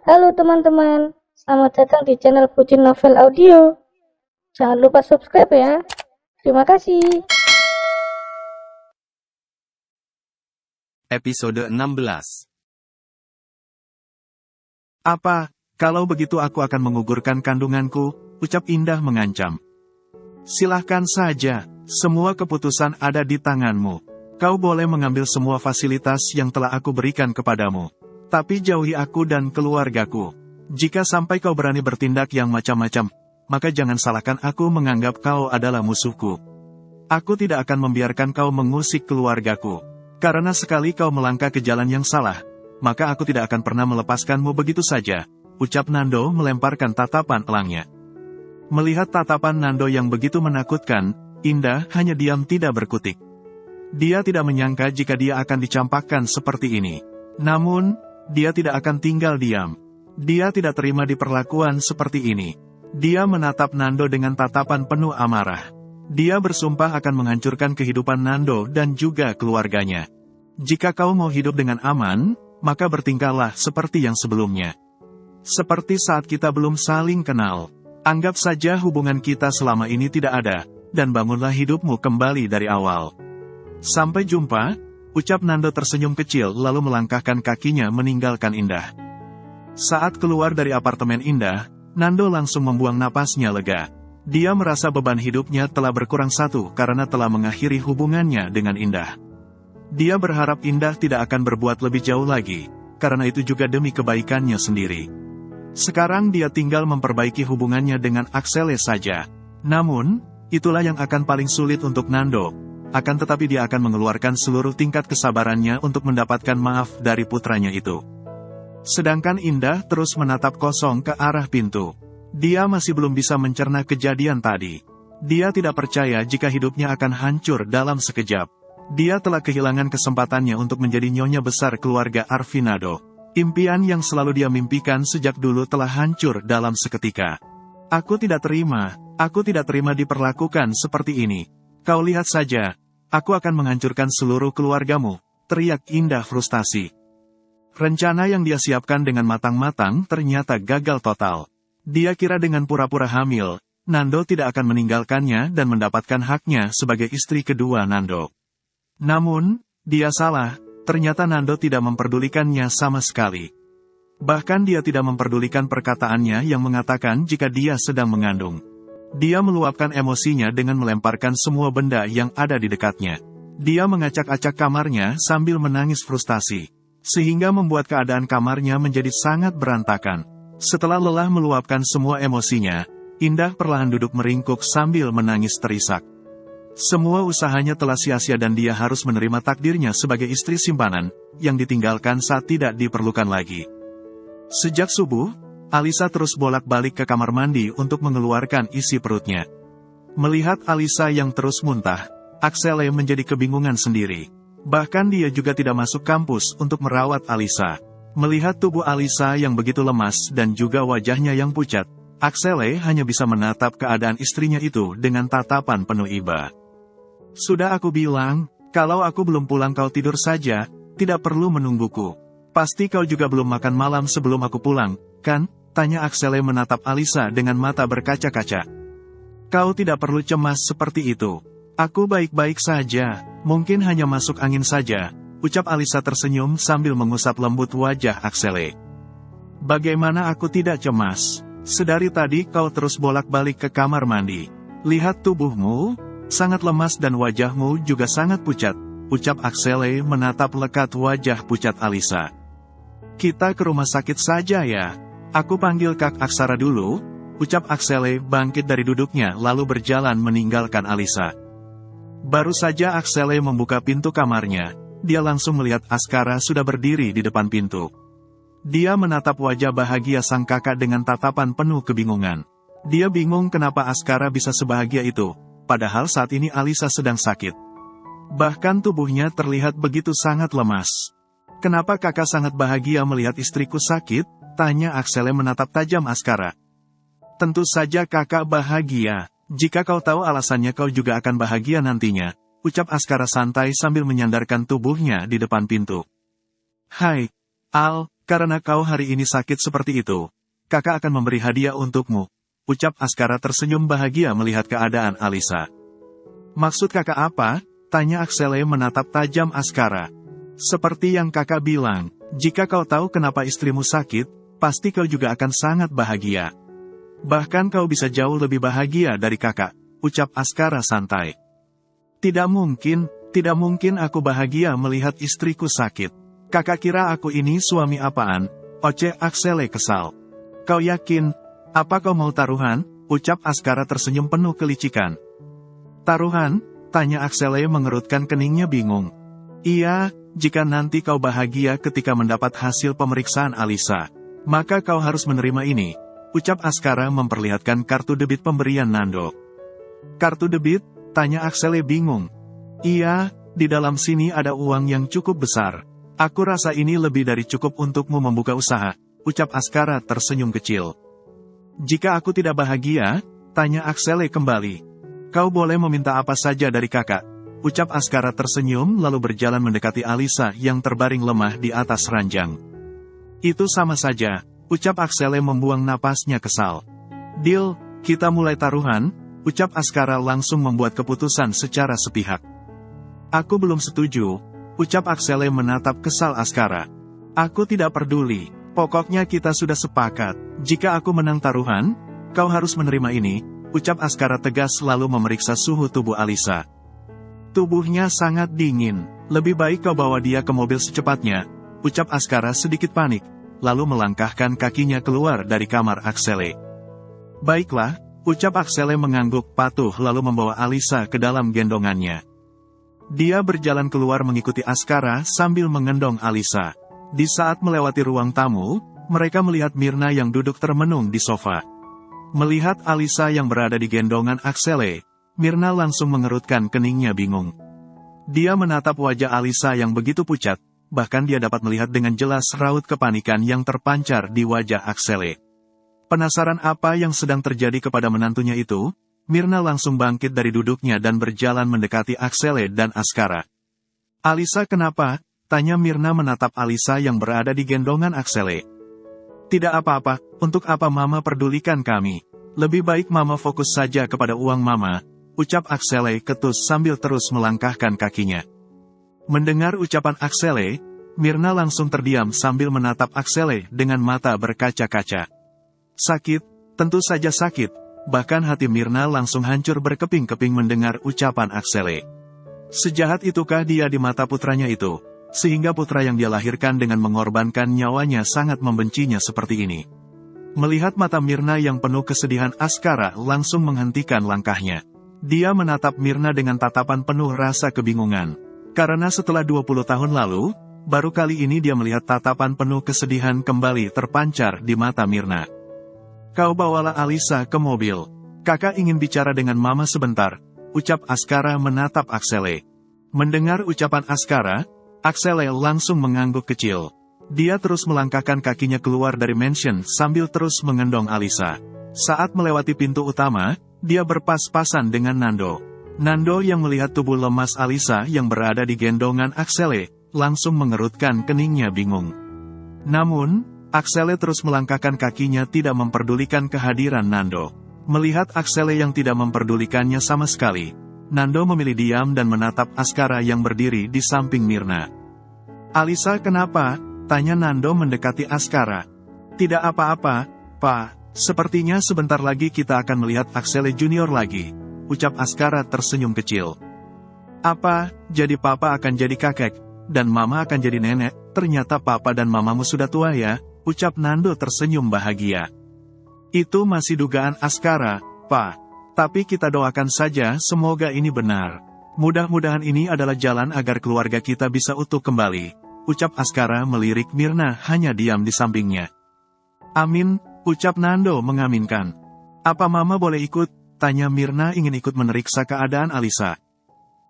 Halo teman-teman, selamat datang di channel Pucin Novel Audio. Jangan lupa subscribe ya. Terima kasih. Episode 16. Apa, kalau begitu aku akan mengugurkan kandunganku, ucap Indah mengancam. Silahkan saja, semua keputusan ada di tanganmu. Kau boleh mengambil semua fasilitas yang telah aku berikan kepadamu. Tapi jauhi aku dan keluargaku. Jika sampai kau berani bertindak yang macam-macam, maka jangan salahkan aku menganggap kau adalah musuhku. Aku tidak akan membiarkan kau mengusik keluargaku. Karena sekali kau melangkah ke jalan yang salah, maka aku tidak akan pernah melepaskanmu begitu saja, ucap Nando melemparkan tatapan elangnya. Melihat tatapan Nando yang begitu menakutkan, Indah hanya diam tidak berkutik. Dia tidak menyangka jika dia akan dicampakkan seperti ini. Namun, dia tidak akan tinggal diam. Dia tidak terima diperlakuan seperti ini. Dia menatap Nando dengan tatapan penuh amarah. Dia bersumpah akan menghancurkan kehidupan Nando dan juga keluarganya. Jika kau mau hidup dengan aman, maka bertingkahlah seperti yang sebelumnya. Seperti saat kita belum saling kenal. Anggap saja hubungan kita selama ini tidak ada, dan bangunlah hidupmu kembali dari awal. Sampai jumpa, ucap Nando tersenyum kecil lalu melangkahkan kakinya meninggalkan Indah. Saat keluar dari apartemen Indah, Nando langsung membuang napasnya lega. Dia merasa beban hidupnya telah berkurang satu karena telah mengakhiri hubungannya dengan Indah. Dia berharap Indah tidak akan berbuat lebih jauh lagi, karena itu juga demi kebaikannya sendiri. Sekarang dia tinggal memperbaiki hubungannya dengan Axele saja. Namun, itulah yang akan paling sulit untuk Nando. Akan tetapi dia akan mengeluarkan seluruh tingkat kesabarannya untuk mendapatkan maaf dari putranya itu. Sedangkan Indah terus menatap kosong ke arah pintu. Dia masih belum bisa mencerna kejadian tadi. Dia tidak percaya jika hidupnya akan hancur dalam sekejap. Dia telah kehilangan kesempatannya untuk menjadi nyonya besar keluarga Arvinado. Impian yang selalu dia mimpikan sejak dulu telah hancur dalam seketika. Aku tidak terima diperlakukan seperti ini. Kau lihat saja, aku akan menghancurkan seluruh keluargamu, teriak Indah frustasi. Rencana yang dia siapkan dengan matang-matang ternyata gagal total. Dia kira dengan pura-pura hamil, Nando tidak akan meninggalkannya dan mendapatkan haknya sebagai istri kedua Nando. Namun, dia salah, ternyata Nando tidak memperdulikannya sama sekali. Bahkan dia tidak memperdulikan perkataannya yang mengatakan jika dia sedang mengandung. Dia meluapkan emosinya dengan melemparkan semua benda yang ada di dekatnya. Dia mengacak-acak kamarnya sambil menangis frustasi, sehingga membuat keadaan kamarnya menjadi sangat berantakan. Setelah lelah meluapkan semua emosinya, Indah perlahan duduk meringkuk sambil menangis terisak. Semua usahanya telah sia-sia dan dia harus menerima takdirnya sebagai istri simpanan, yang ditinggalkan saat tidak diperlukan lagi. Sejak subuh, Alisa terus bolak-balik ke kamar mandi untuk mengeluarkan isi perutnya. Melihat Alisa yang terus muntah, Axele menjadi kebingungan sendiri. Bahkan dia juga tidak masuk kampus untuk merawat Alisa. Melihat tubuh Alisa yang begitu lemas dan juga wajahnya yang pucat, Axele hanya bisa menatap keadaan istrinya itu dengan tatapan penuh iba. Sudah aku bilang, kalau aku belum pulang kau tidur saja, tidak perlu menungguku. Pasti kau juga belum makan malam sebelum aku pulang, kan? Tanya Axele menatap Alisa dengan mata berkaca-kaca. Kau tidak perlu cemas seperti itu. Aku baik-baik saja, mungkin hanya masuk angin saja, ucap Alisa tersenyum sambil mengusap lembut wajah Axele. Bagaimana aku tidak cemas? Sedari tadi kau terus bolak-balik ke kamar mandi. Lihat tubuhmu, sangat lemas dan wajahmu juga sangat pucat, ucap Axele menatap lekat wajah pucat Alisa. Kita ke rumah sakit saja ya. Aku panggil Kak Aksara dulu, ucap Axele bangkit dari duduknya lalu berjalan meninggalkan Alisa. Baru saja Axele membuka pintu kamarnya, dia langsung melihat Askara sudah berdiri di depan pintu. Dia menatap wajah bahagia sang kakak dengan tatapan penuh kebingungan. Dia bingung kenapa Askara bisa sebahagia itu, padahal saat ini Alisa sedang sakit. Bahkan tubuhnya terlihat begitu sangat lemas. Kenapa kakak sangat bahagia melihat istriku sakit? Tanya Axele menatap tajam Askara. Tentu saja kakak bahagia. Jika kau tahu alasannya kau juga akan bahagia nantinya, ucap Askara santai sambil menyandarkan tubuhnya di depan pintu. Hai, Al, karena kau hari ini sakit seperti itu, kakak akan memberi hadiah untukmu, ucap Askara tersenyum bahagia melihat keadaan Alisa. Maksud kakak apa? Tanya Axele menatap tajam Askara. Seperti yang kakak bilang, jika kau tahu kenapa istrimu sakit, pasti kau juga akan sangat bahagia. Bahkan kau bisa jauh lebih bahagia dari kakak, ucap Askara santai. Tidak mungkin aku bahagia melihat istriku sakit. Kakak kira aku ini suami apaan? Oceh Axele kesal. Kau yakin? Apa kau mau taruhan? Ucap Askara tersenyum penuh kelicikan. Taruhan? Tanya Axele mengerutkan keningnya bingung. Iya, jika nanti kau bahagia ketika mendapat hasil pemeriksaan Alisa, maka kau harus menerima ini, ucap Askara memperlihatkan kartu debit pemberian Nando. Kartu debit? Tanya Axele bingung. Iya, di dalam sini ada uang yang cukup besar. Aku rasa ini lebih dari cukup untukmu membuka usaha, ucap Askara tersenyum kecil. Jika aku tidak bahagia? Tanya Axele kembali. Kau boleh meminta apa saja dari kakak, ucap Askara tersenyum lalu berjalan mendekati Alisa yang terbaring lemah di atas ranjang. Itu sama saja, ucap Axele membuang napasnya kesal. Deal, kita mulai taruhan, ucap Askara langsung membuat keputusan secara sepihak. Aku belum setuju, ucap Axele menatap kesal Askara. Aku tidak peduli, pokoknya kita sudah sepakat, jika aku menang taruhan, kau harus menerima ini, ucap Askara tegas lalu memeriksa suhu tubuh Alisa. Tubuhnya sangat dingin, lebih baik kau bawa dia ke mobil secepatnya, ucap Askara sedikit panik, lalu melangkahkan kakinya keluar dari kamar Axele. Baiklah, ucap Axele mengangguk patuh lalu membawa Alisa ke dalam gendongannya. Dia berjalan keluar mengikuti Askara sambil mengendong Alisa. Di saat melewati ruang tamu, mereka melihat Mirna yang duduk termenung di sofa. Melihat Alisa yang berada di gendongan Axele, Mirna langsung mengerutkan keningnya bingung. Dia menatap wajah Alisa yang begitu pucat, bahkan dia dapat melihat dengan jelas raut kepanikan yang terpancar di wajah Axele. Penasaran apa yang sedang terjadi kepada menantunya itu, Mirna langsung bangkit dari duduknya dan berjalan mendekati Axele dan Askara. Alisa kenapa? Tanya Mirna menatap Alisa yang berada di gendongan Axele. Tidak apa-apa, untuk apa Mama pedulikan kami? Lebih baik Mama fokus saja kepada uang Mama, ucap Axele ketus sambil terus melangkahkan kakinya. Mendengar ucapan Axele, Mirna langsung terdiam sambil menatap Axele dengan mata berkaca-kaca. Sakit, tentu saja sakit, bahkan hati Mirna langsung hancur berkeping-keping mendengar ucapan Axele. Sejahat itukah dia di mata putranya itu? Sehingga putra yang dia lahirkan dengan mengorbankan nyawanya sangat membencinya seperti ini. Melihat mata Mirna yang penuh kesedihan, Askara langsung menghentikan langkahnya. Dia menatap Mirna dengan tatapan penuh rasa kebingungan. Karena setelah 20 tahun lalu, baru kali ini dia melihat tatapan penuh kesedihan kembali terpancar di mata Mirna. Kau bawalah Alisa ke mobil. Kakak ingin bicara dengan Mama sebentar, ucap Askara menatap Axele. Mendengar ucapan Askara, Axele langsung mengangguk kecil. Dia terus melangkahkan kakinya keluar dari mansion sambil terus mengendong Alisa. Saat melewati pintu utama, dia berpas-pasan dengan Nando. Nando yang melihat tubuh lemas Alisa yang berada di gendongan Axele, langsung mengerutkan keningnya bingung. Namun, Axele terus melangkahkan kakinya tidak memperdulikan kehadiran Nando. Melihat Axele yang tidak memperdulikannya sama sekali, Nando memilih diam dan menatap Askara yang berdiri di samping Mirna. Alisa kenapa? Tanya Nando mendekati Askara. Tidak apa-apa, Pak. Sepertinya sebentar lagi kita akan melihat Axele Junior lagi, ucap Askara tersenyum kecil. Apa, jadi Papa akan jadi kakek, dan Mama akan jadi nenek? Ternyata Papa dan Mamamu sudah tua ya, ucap Nando tersenyum bahagia. Itu masih dugaan Askara, Pak. Tapi kita doakan saja semoga ini benar. Mudah-mudahan ini adalah jalan agar keluarga kita bisa utuh kembali, ucap Askara melirik Mirna hanya diam di sampingnya. Amin, ucap Nando mengaminkan. Apa Mama boleh ikut? Tanya Mirna ingin ikut memeriksa keadaan Alisa.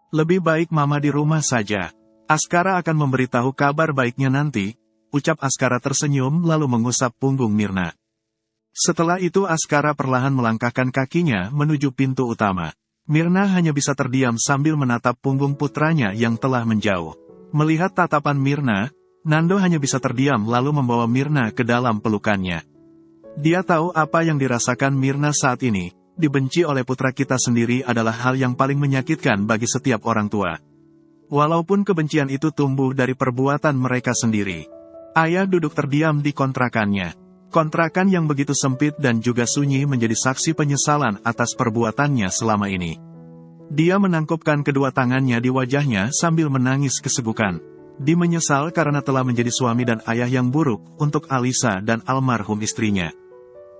Lebih baik Mama di rumah saja. Askara akan memberitahu kabar baiknya nanti, ucap Askara tersenyum lalu mengusap punggung Mirna. Setelah itu Askara perlahan melangkahkan kakinya menuju pintu utama. Mirna hanya bisa terdiam sambil menatap punggung putranya yang telah menjauh. Melihat tatapan Mirna, Nando hanya bisa terdiam lalu membawa Mirna ke dalam pelukannya. Dia tahu apa yang dirasakan Mirna saat ini, dibenci oleh putra kita sendiri adalah hal yang paling menyakitkan bagi setiap orang tua. Walaupun kebencian itu tumbuh dari perbuatan mereka sendiri. Ayah duduk terdiam di kontrakannya. Kontrakan yang begitu sempit dan juga sunyi menjadi saksi penyesalan atas perbuatannya selama ini. Dia menangkupkan kedua tangannya di wajahnya sambil menangis kesegukan. Dia menyesal karena telah menjadi suami dan ayah yang buruk untuk Alisa dan almarhum istrinya.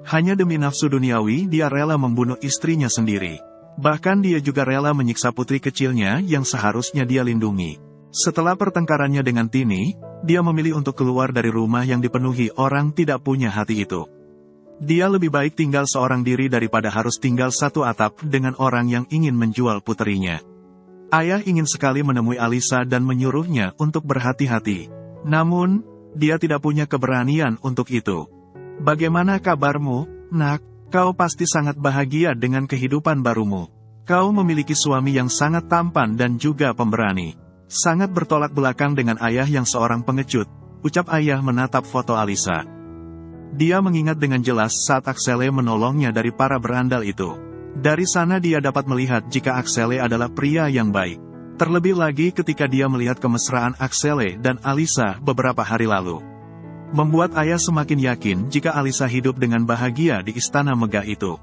Hanya demi nafsu duniawi dia rela membunuh istrinya sendiri. Bahkan dia juga rela menyiksa putri kecilnya yang seharusnya dia lindungi. Setelah pertengkarannya dengan Tini, dia memilih untuk keluar dari rumah yang dipenuhi orang tidak punya hati itu. Dia lebih baik tinggal seorang diri daripada harus tinggal satu atap dengan orang yang ingin menjual puterinya. Ayah ingin sekali menemui Alisa dan menyuruhnya untuk berhati-hati. Namun, dia tidak punya keberanian untuk itu. Bagaimana kabarmu, nak? Kau pasti sangat bahagia dengan kehidupan barumu. Kau memiliki suami yang sangat tampan dan juga pemberani. Sangat bertolak belakang dengan ayah yang seorang pengecut, ucap ayah menatap foto Alisa. Dia mengingat dengan jelas saat Axele menolongnya dari para berandal itu. Dari sana dia dapat melihat jika Axele adalah pria yang baik. Terlebih lagi ketika dia melihat kemesraan Axele dan Alisa beberapa hari lalu. Membuat ayah semakin yakin jika Alisa hidup dengan bahagia di istana megah itu.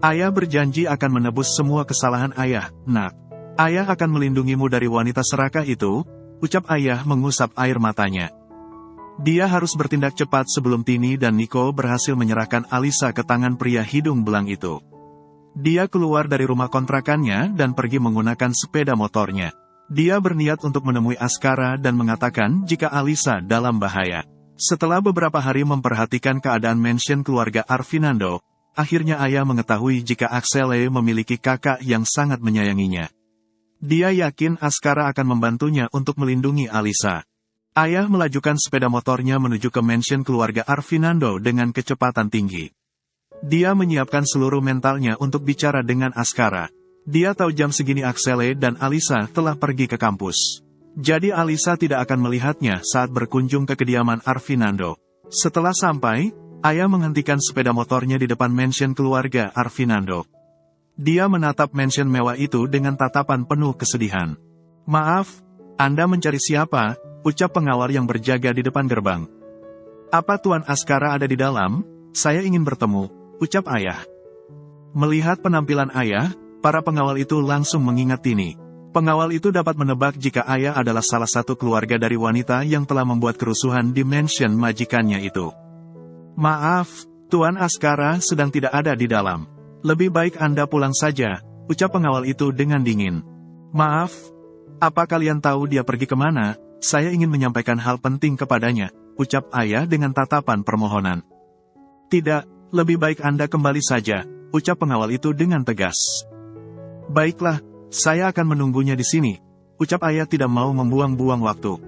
Ayah berjanji akan menebus semua kesalahan ayah, nak. Ayah akan melindungimu dari wanita serakah itu, ucap ayah mengusap air matanya. Dia harus bertindak cepat sebelum Tini dan Nico berhasil menyerahkan Alisa ke tangan pria hidung belang itu. Dia keluar dari rumah kontrakannya dan pergi menggunakan sepeda motornya. Dia berniat untuk menemui Askara dan mengatakan jika Alisa dalam bahaya. Setelah beberapa hari memperhatikan keadaan mansion keluarga Arvinando, akhirnya ayah mengetahui jika Axele memiliki kakak yang sangat menyayanginya. Dia yakin Askara akan membantunya untuk melindungi Alisa. Ayah melajukan sepeda motornya menuju ke mansion keluarga Arvinando dengan kecepatan tinggi. Dia menyiapkan seluruh mentalnya untuk bicara dengan Askara. Dia tahu jam segini Axele dan Alisa telah pergi ke kampus. Jadi Alisa tidak akan melihatnya saat berkunjung ke kediaman Arvinando. Setelah sampai, ayah menghentikan sepeda motornya di depan mansion keluarga Arvinando. Dia menatap mansion mewah itu dengan tatapan penuh kesedihan. Maaf, Anda mencari siapa? Ucap pengawal yang berjaga di depan gerbang. Apa Tuan Askara ada di dalam? Saya ingin bertemu, ucap ayah. Melihat penampilan ayah, para pengawal itu langsung mengingat Tini. Pengawal itu dapat menebak jika ayah adalah salah satu keluarga dari wanita yang telah membuat kerusuhan di mansion majikannya itu. Maaf, Tuan Askara sedang tidak ada di dalam. Lebih baik Anda pulang saja, ucap pengawal itu dengan dingin. Maaf, apa kalian tahu dia pergi kemana? Saya ingin menyampaikan hal penting kepadanya, ucap ayah dengan tatapan permohonan. Tidak, lebih baik Anda kembali saja, ucap pengawal itu dengan tegas. Baiklah, saya akan menunggunya di sini, ucap ayah tidak mau membuang-buang waktu.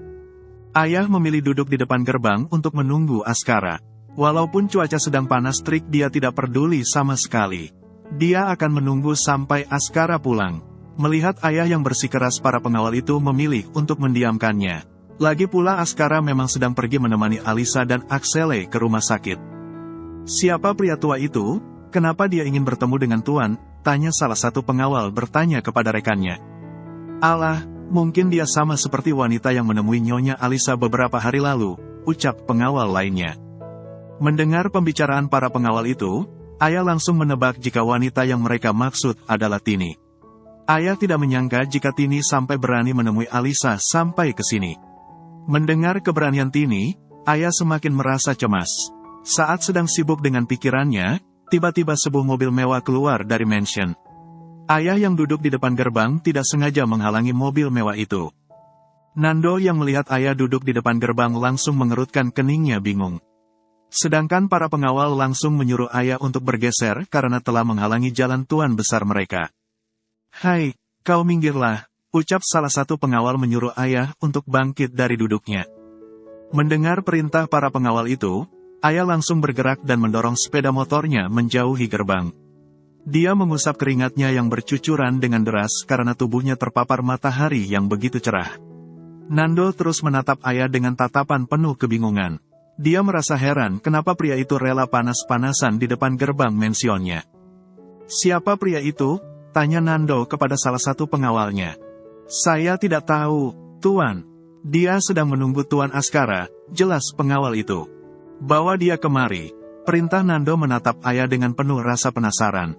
Ayah memilih duduk di depan gerbang untuk menunggu Askara. Walaupun cuaca sedang panas terik dia tidak peduli sama sekali. Dia akan menunggu sampai Askara pulang. Melihat ayah yang bersikeras para pengawal itu memilih untuk mendiamkannya. Lagi pula Askara memang sedang pergi menemani Alisa dan Axele ke rumah sakit. Siapa pria tua itu? Kenapa dia ingin bertemu dengan Tuan? Tanya salah satu pengawal bertanya kepada rekannya. Alah, mungkin dia sama seperti wanita yang menemui Nyonya Alisa beberapa hari lalu, ucap pengawal lainnya. Mendengar pembicaraan para pengawal itu, ayah langsung menebak jika wanita yang mereka maksud adalah Tini. Ayah tidak menyangka jika Tini sampai berani menemui Alisa sampai ke sini. Mendengar keberanian Tini, ayah semakin merasa cemas. Saat sedang sibuk dengan pikirannya, tiba-tiba sebuah mobil mewah keluar dari mansion. Ayah yang duduk di depan gerbang tidak sengaja menghalangi mobil mewah itu. Nando yang melihat ayah duduk di depan gerbang langsung mengerutkan keningnya bingung. Sedangkan para pengawal langsung menyuruh ayah untuk bergeser karena telah menghalangi jalan tuan besar mereka. Hai, kau minggirlah, ucap salah satu pengawal menyuruh ayah untuk bangkit dari duduknya. Mendengar perintah para pengawal itu, ayah langsung bergerak dan mendorong sepeda motornya menjauhi gerbang. Dia mengusap keringatnya yang bercucuran dengan deras karena tubuhnya terpapar matahari yang begitu cerah. Nando terus menatap ayah dengan tatapan penuh kebingungan. Dia merasa heran kenapa pria itu rela panas-panasan di depan gerbang mansionnya. "Siapa pria itu?" tanya Nando kepada salah satu pengawalnya. "Saya tidak tahu, Tuan. Dia sedang menunggu Tuan Askara," jelas pengawal itu. "Bawa dia kemari," perintah Nando menatap ayah dengan penuh rasa penasaran.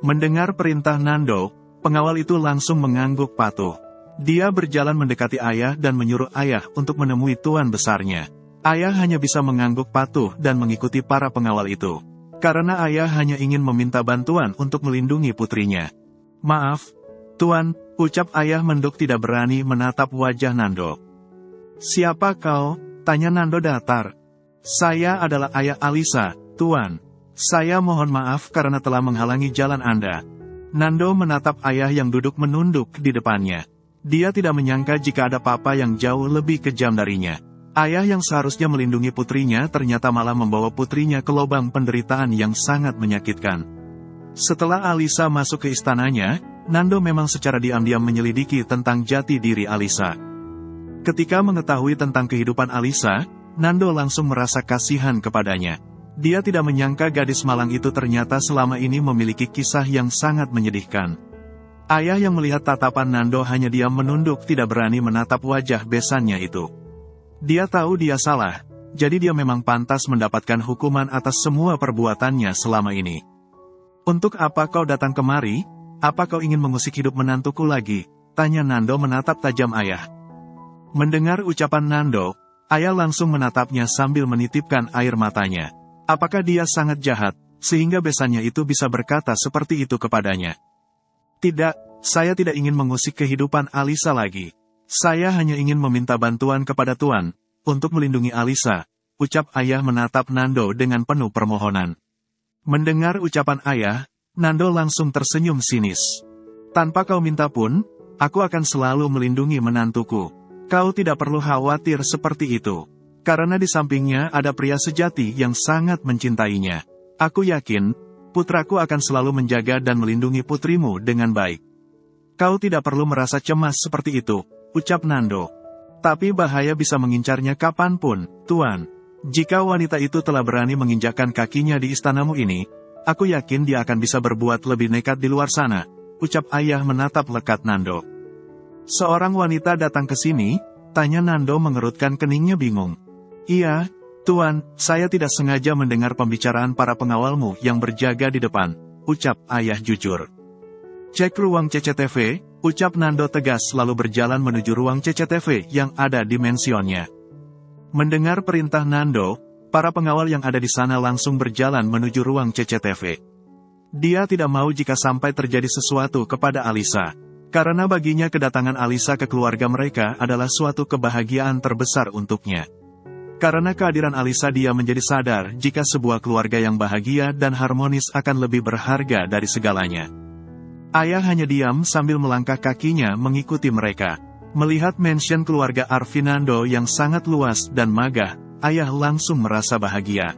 Mendengar perintah Nando, pengawal itu langsung mengangguk patuh. Dia berjalan mendekati ayah dan menyuruh ayah untuk menemui tuan besarnya. Ayah hanya bisa mengangguk patuh dan mengikuti para pengawal itu. Karena ayah hanya ingin meminta bantuan untuk melindungi putrinya. "Maaf, Tuan," ucap ayah menduk tidak berani menatap wajah Nando. "Siapa kau?" tanya Nando datar. "Saya adalah ayah Alisa, Tuan. Saya mohon maaf karena telah menghalangi jalan Anda." Nando menatap ayah yang duduk menunduk di depannya. Dia tidak menyangka jika ada papa yang jauh lebih kejam darinya. Ayah yang seharusnya melindungi putrinya ternyata malah membawa putrinya ke lubang penderitaan yang sangat menyakitkan. Setelah Alisa masuk ke istananya, Nando memang secara diam-diam menyelidiki tentang jati diri Alisa. Ketika mengetahui tentang kehidupan Alisa, Nando langsung merasa kasihan kepadanya. Dia tidak menyangka gadis malang itu ternyata selama ini memiliki kisah yang sangat menyedihkan. Ayah yang melihat tatapan Nando hanya diam menunduk tidak berani menatap wajah besannya itu. Dia tahu dia salah, jadi dia memang pantas mendapatkan hukuman atas semua perbuatannya selama ini. "Untuk apa kau datang kemari? Apa kau ingin mengusik hidup menantuku lagi?" tanya Nando menatap tajam ayah. Mendengar ucapan Nando, ayah langsung menatapnya sambil menitipkan air matanya. Apakah dia sangat jahat, sehingga besannya itu bisa berkata seperti itu kepadanya? "Tidak, saya tidak ingin mengusik kehidupan Alisa lagi. Saya hanya ingin meminta bantuan kepada Tuan, untuk melindungi Alisa," ucap ayah menatap Nando dengan penuh permohonan. Mendengar ucapan ayah, Nando langsung tersenyum sinis. "Tanpa kau minta pun, aku akan selalu melindungi menantuku. Kau tidak perlu khawatir seperti itu. Karena di sampingnya ada pria sejati yang sangat mencintainya. Aku yakin, putraku akan selalu menjaga dan melindungi putrimu dengan baik. Kau tidak perlu merasa cemas seperti itu," ucap Nando. "Tapi bahaya bisa mengincarnya kapanpun, Tuan. Jika wanita itu telah berani menginjakkan kakinya di istanamu ini, aku yakin dia akan bisa berbuat lebih nekat di luar sana," ucap ayah menatap lekat Nando. "Seorang wanita datang ke sini?" tanya Nando mengerutkan keningnya bingung. "Iya, Tuan, saya tidak sengaja mendengar pembicaraan para pengawalmu yang berjaga di depan," ucap ayah jujur. "Cek ruang CCTV," ucap Nando tegas lalu berjalan menuju ruang CCTV yang ada di mansionnya. Mendengar perintah Nando, para pengawal yang ada di sana langsung berjalan menuju ruang CCTV. Dia tidak mau jika sampai terjadi sesuatu kepada Alisa. Karena baginya kedatangan Alisa ke keluarga mereka adalah suatu kebahagiaan terbesar untuknya. Karena kehadiran Alisa dia menjadi sadar jika sebuah keluarga yang bahagia dan harmonis akan lebih berharga dari segalanya. Ayah hanya diam sambil melangkah kakinya mengikuti mereka. Melihat mansion keluarga Arvinando yang sangat luas dan megah, ayah langsung merasa bahagia.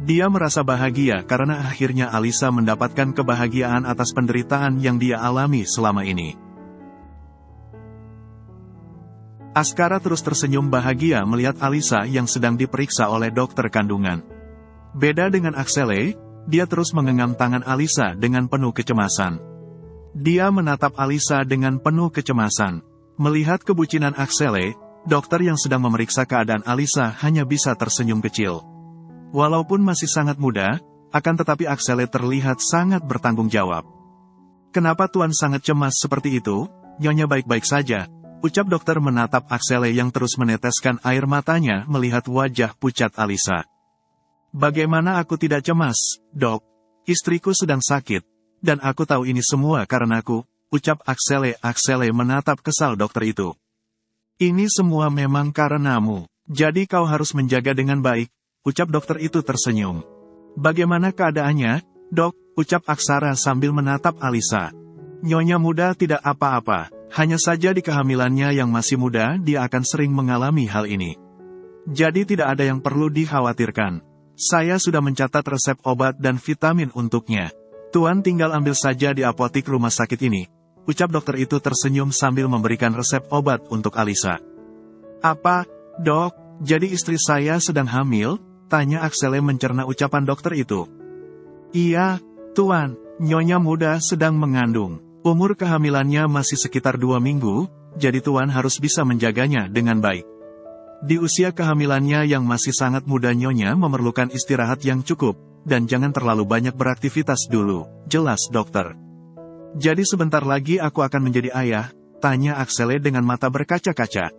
Dia merasa bahagia karena akhirnya Alisa mendapatkan kebahagiaan atas penderitaan yang dia alami selama ini. Askara terus tersenyum bahagia melihat Alisa yang sedang diperiksa oleh dokter kandungan. Beda dengan Axele, dia terus menggenggam tangan Alisa dengan penuh kecemasan. Dia menatap Alisa dengan penuh kecemasan. Melihat kebucinan Axele, dokter yang sedang memeriksa keadaan Alisa hanya bisa tersenyum kecil. Walaupun masih sangat muda, akan tetapi Axele terlihat sangat bertanggung jawab. "Kenapa Tuan sangat cemas seperti itu? Nyonya baik-baik saja," ucap dokter menatap Axele yang terus meneteskan air matanya melihat wajah pucat Alisa. "Bagaimana aku tidak cemas, Dok? Istriku sedang sakit, dan aku tahu ini semua karenaku," ucap Axele. Axele menatap kesal dokter itu. "Ini semua memang karenamu, jadi kau harus menjaga dengan baik," ucap dokter itu tersenyum. "Bagaimana keadaannya, Dok?" ucap Aksara sambil menatap Alisa. "Nyonya muda tidak apa-apa, hanya saja di kehamilannya yang masih muda dia akan sering mengalami hal ini. Jadi tidak ada yang perlu dikhawatirkan. Saya sudah mencatat resep obat dan vitamin untuknya. Tuan tinggal ambil saja di apotik rumah sakit ini," ucap dokter itu tersenyum sambil memberikan resep obat untuk Alisa. Apa, dok, jadi istri saya sedang hamil? Tanya Axele mencerna ucapan dokter itu. Iya, Tuan, Nyonya muda sedang mengandung. Umur kehamilannya masih sekitar 2 minggu, jadi Tuan harus bisa menjaganya dengan baik. Di usia kehamilannya yang masih sangat muda Nyonya memerlukan istirahat yang cukup, dan jangan terlalu banyak beraktivitas dulu, jelas dokter. Jadi sebentar lagi aku akan menjadi ayah, tanya Axele dengan mata berkaca-kaca.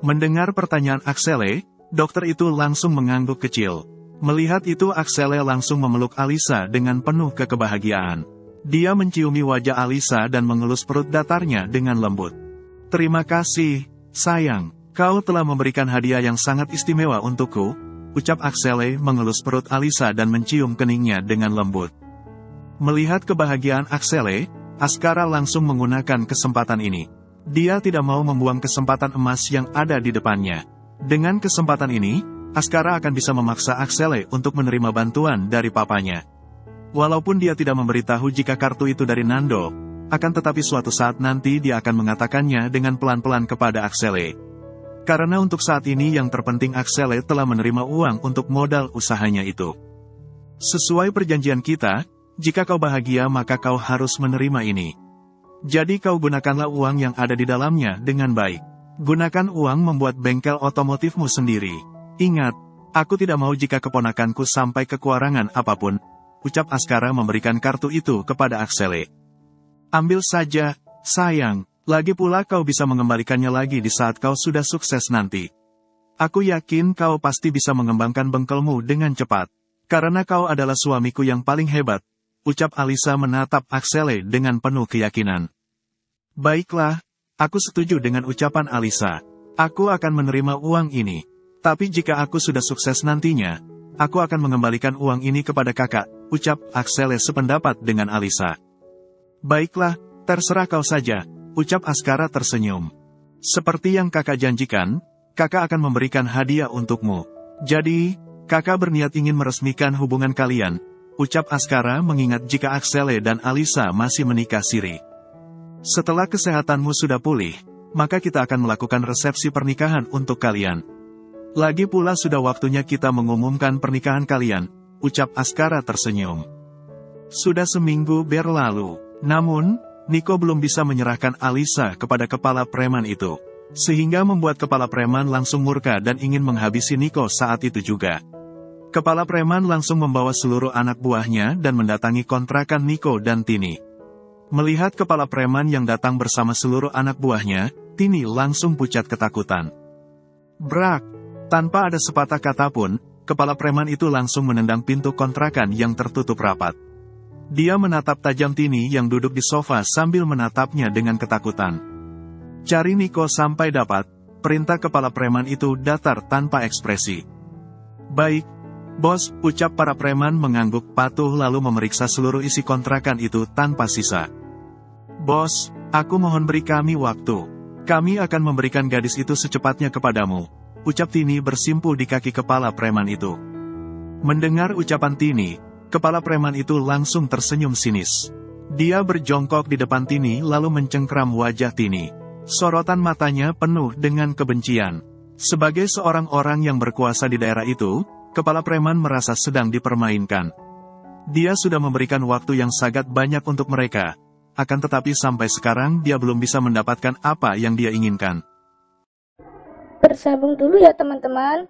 Mendengar pertanyaan Axele, dokter itu langsung mengangguk kecil. Melihat itu Axele langsung memeluk Alisa dengan penuh kebahagiaan. Dia menciumi wajah Alisa dan mengelus perut datarnya dengan lembut. Terima kasih, sayang, kau telah memberikan hadiah yang sangat istimewa untukku, ucap Axele mengelus perut Alisa dan mencium keningnya dengan lembut. Melihat kebahagiaan Axele, Askara langsung menggunakan kesempatan ini. Dia tidak mau membuang kesempatan emas yang ada di depannya. Dengan kesempatan ini, Askara akan bisa memaksa Axele untuk menerima bantuan dari papanya. Walaupun dia tidak memberitahu jika kartu itu dari Nando, akan tetapi suatu saat nanti dia akan mengatakannya dengan pelan-pelan kepada Axele. Karena untuk saat ini yang terpenting Axele telah menerima uang untuk modal usahanya itu. Sesuai perjanjian kita, jika kau bahagia maka kau harus menerima ini. Jadi kau gunakanlah uang yang ada di dalamnya dengan baik. Gunakan uang membuat bengkel otomotifmu sendiri. Ingat, aku tidak mau jika keponakanku sampai kekurangan apapun, ucap Askara memberikan kartu itu kepada Axele. Ambil saja, sayang, lagi pula kau bisa mengembalikannya lagi di saat kau sudah sukses nanti. Aku yakin kau pasti bisa mengembangkan bengkelmu dengan cepat, karena kau adalah suamiku yang paling hebat, ucap Alisa menatap Axele dengan penuh keyakinan. Baiklah, aku setuju dengan ucapan Alisa. Aku akan menerima uang ini. Tapi jika aku sudah sukses nantinya, aku akan mengembalikan uang ini kepada kakak, ucap Axele sependapat dengan Alisa. Baiklah, terserah kau saja, ucap Askara tersenyum. Seperti yang kakak janjikan, kakak akan memberikan hadiah untukmu. Jadi, kakak berniat ingin meresmikan hubungan kalian, ucap Askara mengingat jika Axele dan Alisa masih menikah siri. Setelah kesehatanmu sudah pulih, maka kita akan melakukan resepsi pernikahan untuk kalian. Lagi pula sudah waktunya kita mengumumkan pernikahan kalian, ucap Askara tersenyum. Sudah seminggu berlalu, namun, Niko belum bisa menyerahkan Alisa kepada kepala preman itu. Sehingga membuat kepala preman langsung murka dan ingin menghabisi Niko saat itu juga. Kepala preman langsung membawa seluruh anak buahnya dan mendatangi kontrakan Niko dan Tini. Melihat kepala preman yang datang bersama seluruh anak buahnya, Tini langsung pucat ketakutan. Brak! Tanpa ada sepatah kata pun, kepala preman itu langsung menendang pintu kontrakan yang tertutup rapat. Dia menatap tajam Tini yang duduk di sofa sambil menatapnya dengan ketakutan. Cari Niko sampai dapat, perintah kepala preman itu datar tanpa ekspresi. Baik, bos, ucap para preman mengangguk patuh lalu memeriksa seluruh isi kontrakan itu tanpa sisa. Bos, aku mohon beri kami waktu. Kami akan memberikan gadis itu secepatnya kepadamu, ucap Tini bersimpuh di kaki kepala preman itu. Mendengar ucapan Tini, kepala preman itu langsung tersenyum sinis. Dia berjongkok di depan Tini lalu mencengkram wajah Tini. Sorotan matanya penuh dengan kebencian. Sebagai seorang orang yang berkuasa di daerah itu, kepala preman merasa sedang dipermainkan. Dia sudah memberikan waktu yang sangat banyak untuk mereka. Akan tetapi sampai sekarang dia belum bisa mendapatkan apa yang dia inginkan. Bersambung dulu ya teman-teman.